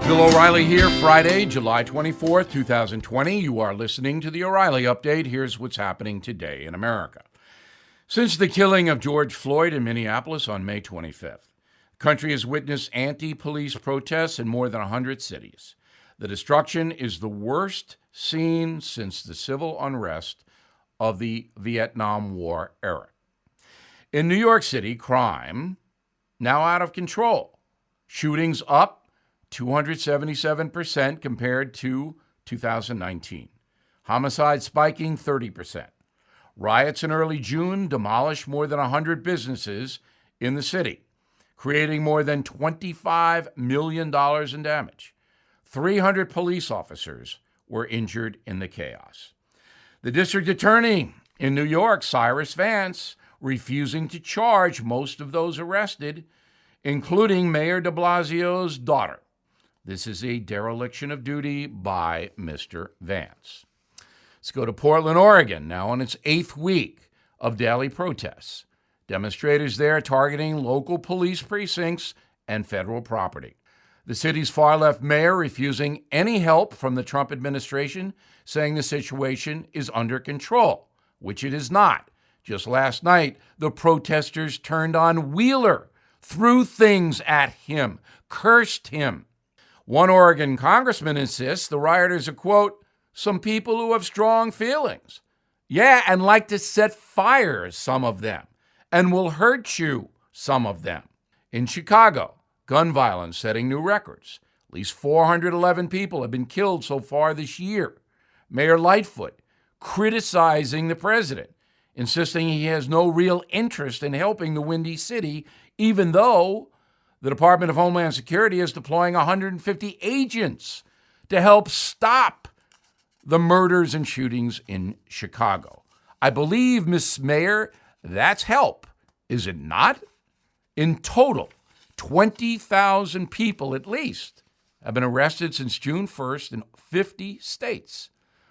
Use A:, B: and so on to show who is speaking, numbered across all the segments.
A: Bill O'Reilly here, Friday, July 24th, 2020. You are listening to the O'Reilly Update. Here's what's happening today in America. Since the killing of George Floyd in Minneapolis on May 25th, the country has witnessed anti-police protests in more than 100 cities. The destruction is the worst seen since the civil unrest of the Vietnam War era. In New York City, crime now out of control. Shootings up 277% compared to 2019. Homicides spiking 30%. Riots in early June demolished more than 100 businesses in the city, creating more than $25 million in damage. 300 police officers were injured in the chaos. The district attorney in New York, Cyrus Vance, refusing to charge most of those arrested, including Mayor de Blasio's daughter. This is a dereliction of duty by Mr. Vance. Let's go to Portland, Oregon, now on its 8th week of daily protests. Demonstrators there targeting local police precincts and federal property. The city's far-left mayor refusing any help from the Trump administration, saying the situation is under control, which it is not. Just last night, the protesters turned on Wheeler, threw things at him, cursed him. One Oregon congressman insists the rioters are, quote, some people who have strong feelings. Yeah, and like to set fires, some of them, and will hurt you, some of them. In Chicago, gun violence setting new records. At least 411 people have been killed so far this year. Mayor Lightfoot criticizing the president, insisting he has no real interest in helping the Windy City, even though the Department of Homeland Security is deploying 150 agents to help stop the murders and shootings in Chicago. I believe, Miss Mayor, that's help, is it not? In total, 20,000 people at least have been arrested since June 1st in 50 states.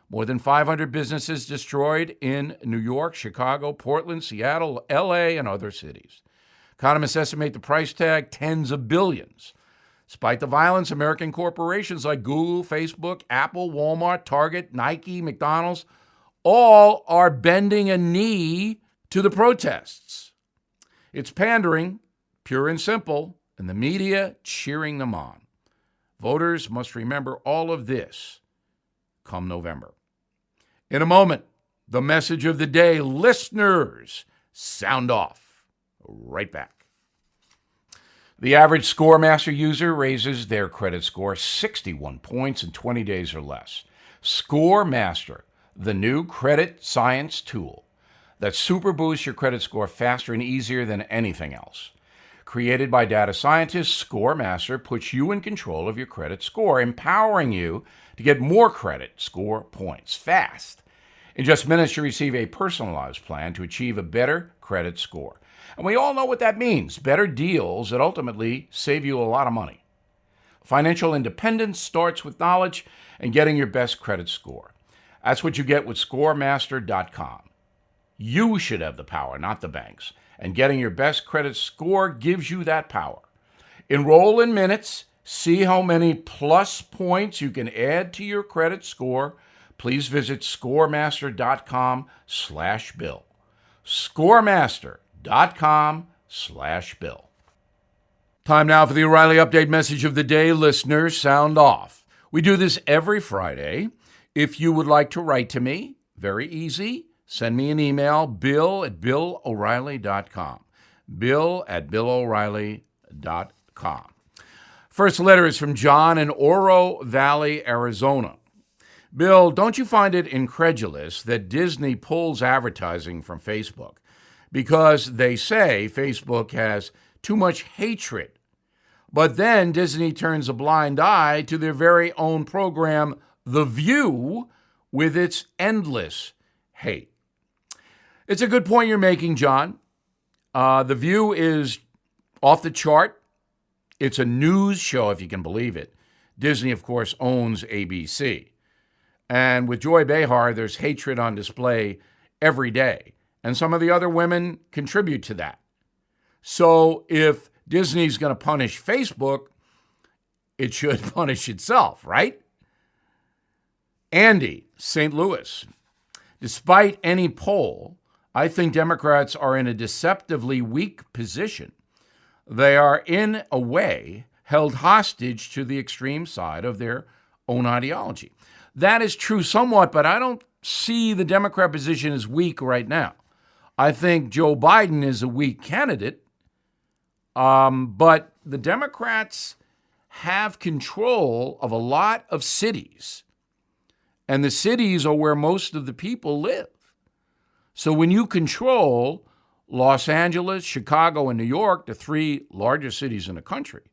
A: More than 500 businesses destroyed in New York, Chicago, Portland, Seattle, LA, and other cities. Economists estimate the price tag tens of billions. Despite the violence, American corporations like Google, Facebook, Apple, Walmart, Target, Nike, McDonald's, all are bending a knee to the protests. It's pandering, pure and simple, and the media cheering them on. Voters must remember all of this come November. In a moment, the message of the day, listeners, sound off. Right back. The average ScoreMaster user raises their credit score 61 points in 20 days or less. ScoreMaster, the new credit science tool that super boosts your credit score faster and easier than anything else. Created by data scientists, ScoreMaster puts you in control of your credit score, empowering you to get more credit score points fast. In just minutes, you receive a personalized plan to achieve a better credit score. And we all know what that means, better deals that ultimately save you a lot of money. Financial independence starts with knowledge and getting your best credit score. That's what you get with ScoreMaster.com. You should have the power, not the banks. And getting your best credit score gives you that power. Enroll in minutes, see how many plus points you can add to your credit score. Please visit ScoreMaster.com/Bill. ScoreMaster.com/Bill. Time now for the O'Reilly Update message of the day. Listeners, sound off. We do this every Friday. If you would like to write to me, very easy. Send me an email, bill@BillO'Reilly.com. bill@BillO'Reilly.com. First letter is from John in Oro Valley, Arizona. Bill, don't you find it incredulous that Disney pulls advertising from Facebook because they say Facebook has too much hatred, but then Disney turns a blind eye to their very own program, The View, with its endless hate? It's a good point you're making, John. The View is off the chart. It's a news show, if you can believe it. Disney, of course, owns ABC. And with Joy Behar, there's hatred on display every day. And some of the other women contribute to that. So if Disney's going to punish Facebook, it should punish itself, right? Andy, St. Louis. Despite any poll, I think Democrats are in a deceptively weak position. They are, in a way, held hostage to the extreme side of their own ideology. That is true somewhat, but I don't see the Democrat position as weak right now. I think Joe Biden is a weak candidate, but the Democrats have control of a lot of cities, and the cities are where most of the people live. So when you control Los Angeles, Chicago, and New York, the three largest cities in the country,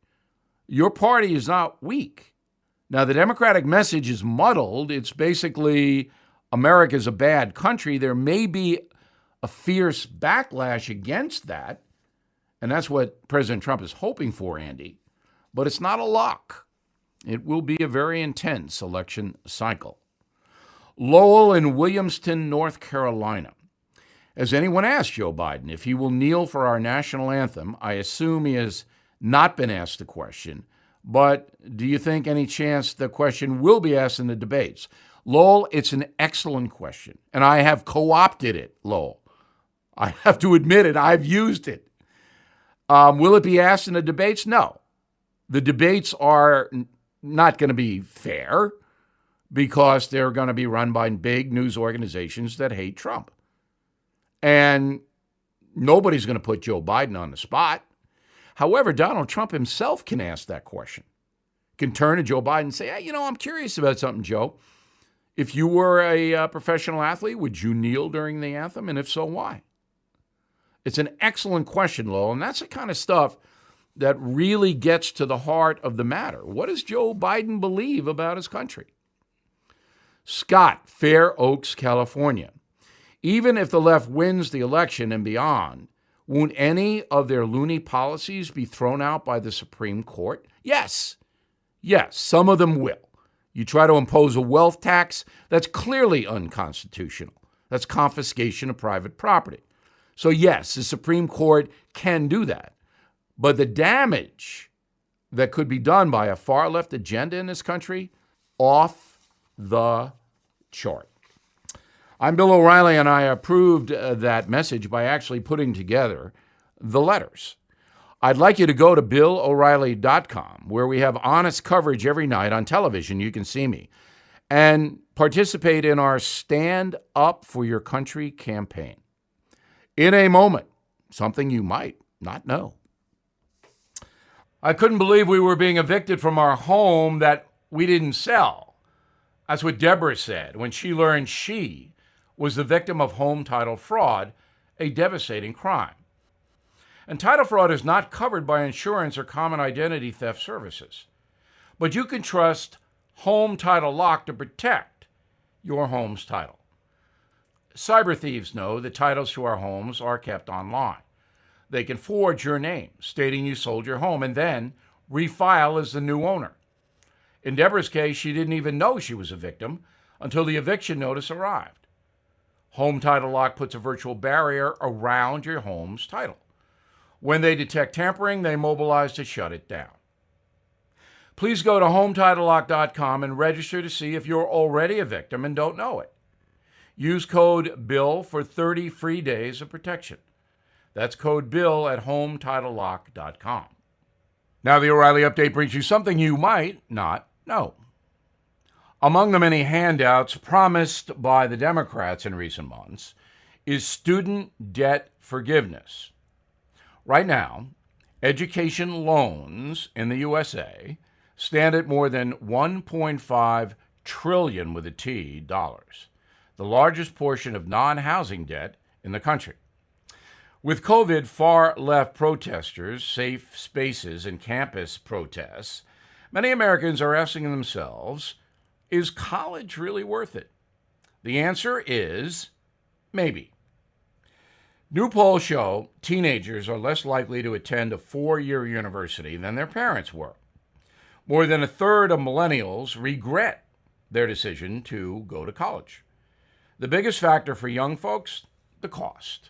A: your party is not weak. Now, the Democratic message is muddled. It's basically America's a bad country. There may be a fierce backlash against that, and that's what President Trump is hoping for, Andy. But it's not a lock. It will be a very intense election cycle. Lowell in Williamston, North Carolina. Has anyone asked Joe Biden if he will kneel for our national anthem? I assume he has not been asked the question, but do you think any chance the question will be asked in the debates? Lowell, it's an excellent question, and I have co-opted it, Lowell. I have to admit it. I've used it. Will it be asked in the debates? No. The debates are not going to be fair because they're going to be run by big news organizations that hate Trump. And nobody's going to put Joe Biden on the spot. However, Donald Trump himself can ask that question. Can turn to Joe Biden and say, hey, I'm curious about something, Joe. If you were a professional athlete, would you kneel during the anthem? And if so, why? It's an excellent question, Lowell, and that's the kind of stuff that really gets to the heart of the matter. What does Joe Biden believe about his country? Scott, Fair Oaks, California. Even if the left wins the election and beyond, won't any of their loony policies be thrown out by the Supreme Court? Yes. Yes, some of them will. You try to impose a wealth tax, that's clearly unconstitutional. That's confiscation of private property. So yes, the Supreme Court can do that. But the damage that could be done by a far left agenda in this country, off the chart. I'm Bill O'Reilly, and I approved that message by actually putting together the letters. I'd like you to go to BillO'Reilly.com, where we have honest coverage every night on television. You can see me. And participate in our Stand Up for Your Country campaign. In a moment, something you might not know. I couldn't believe we were being evicted from our home that we didn't sell. That's what Deborah said when she learned she was the victim of home title fraud, a devastating crime. And title fraud is not covered by insurance or common identity theft services. But you can trust Home Title Lock to protect your home's title. Cyber thieves know that titles to our homes are kept online. They can forge your name, stating you sold your home, and then refile as the new owner. In Deborah's case, she didn't even know she was a victim until the eviction notice arrived. Home Title Lock puts a virtual barrier around your home's title. When they detect tampering, they mobilize to shut it down. Please go to HomeTitleLock.com and register to see if you're already a victim and don't know it. Use code BILL for 30 free days of protection. That's code BILL at HomeTitleLock.com. Now the O'Reilly Update brings you something you might not know. Among the many handouts promised by the Democrats in recent months is student debt forgiveness. Right now, education loans in the USA stand at more than $1.5 trillion with a T dollars, the largest portion of non-housing debt in the country. With COVID, far-left protesters, safe spaces, and campus protests, many Americans are asking themselves, is college really worth it? The answer is maybe. New polls show teenagers are less likely to attend a four-year university than their parents were. More than a third of millennials regret their decision to go to college. The biggest factor for young folks, the cost.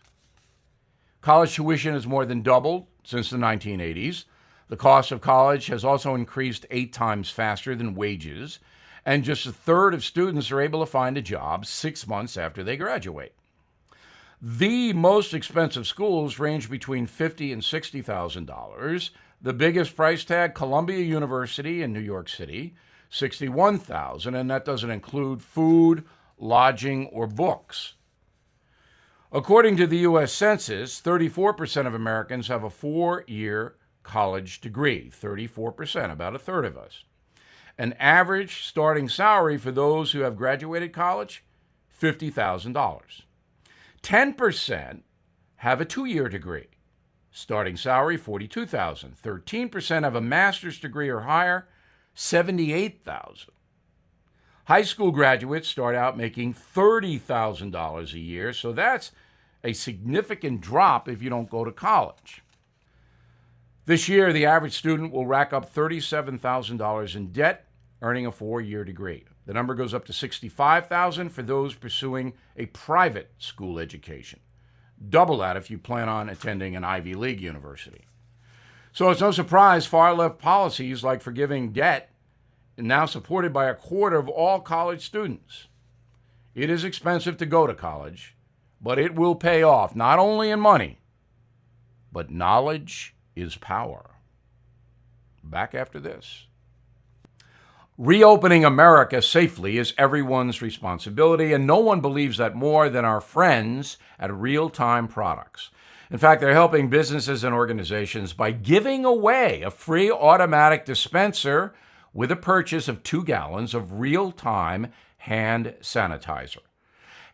A: College tuition has more than doubled since the 1980s. The cost of college has also increased 8 times faster than wages, and just a third of students are able to find a job 6 months after they graduate. The most expensive schools range between $50,000 and $60,000. The biggest price tag, Columbia University in New York City, $61,000, and that doesn't include food, lodging, or books. According to the U.S. Census, 34% of Americans have a 4-year college degree. 34%, about a third of us. An average starting salary for those who have graduated college, $50,000. 10% have a 2-year degree. Starting salary, $42,000. 13% have a master's degree or higher, $78,000. High school graduates start out making $30,000 a year, so that's a significant drop if you don't go to college. This year, the average student will rack up $37,000 in debt, earning a 4-year degree. The number goes up to $65,000 for those pursuing a private school education. Double that if you plan on attending an Ivy League university. So it's no surprise far-left policies like forgiving debt are now supported by a quarter of all college students. It is expensive to go to college, but it will pay off, not only in money, but knowledge is power. Back after this. Reopening America safely is everyone's responsibility, and no one believes that more than our friends at Real Time Products. In fact, they're helping businesses and organizations by giving away a free automatic dispenser with a purchase of 2 gallons of Real Time hand sanitizer.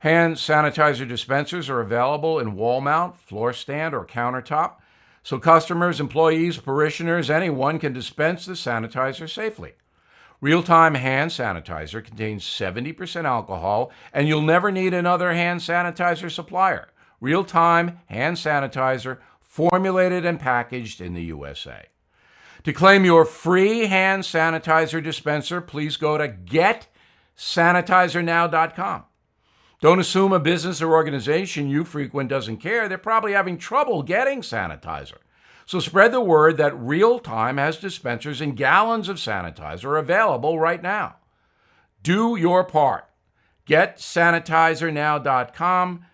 A: Hand sanitizer dispensers are available in wall mount, floor stand, or countertop, so customers, employees, parishioners, anyone can dispense the sanitizer safely. Real-Time hand sanitizer contains 70% alcohol, and you'll never need another hand sanitizer supplier. Real-Time hand sanitizer, formulated and packaged in the USA. To claim your free hand sanitizer dispenser, please go to getsanitizernow.com. Don't assume a business or organization you frequent doesn't care. They're probably having trouble getting sanitizer. So spread the word that Real Time has dispensers and gallons of sanitizer available right now. Do your part. GetSanitizerNow.com.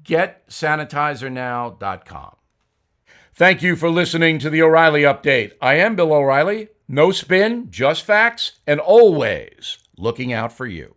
A: GetSanitizerNow.com. Thank you for listening to the O'Reilly Update. I am Bill O'Reilly. No spin, just facts, and always looking out for you.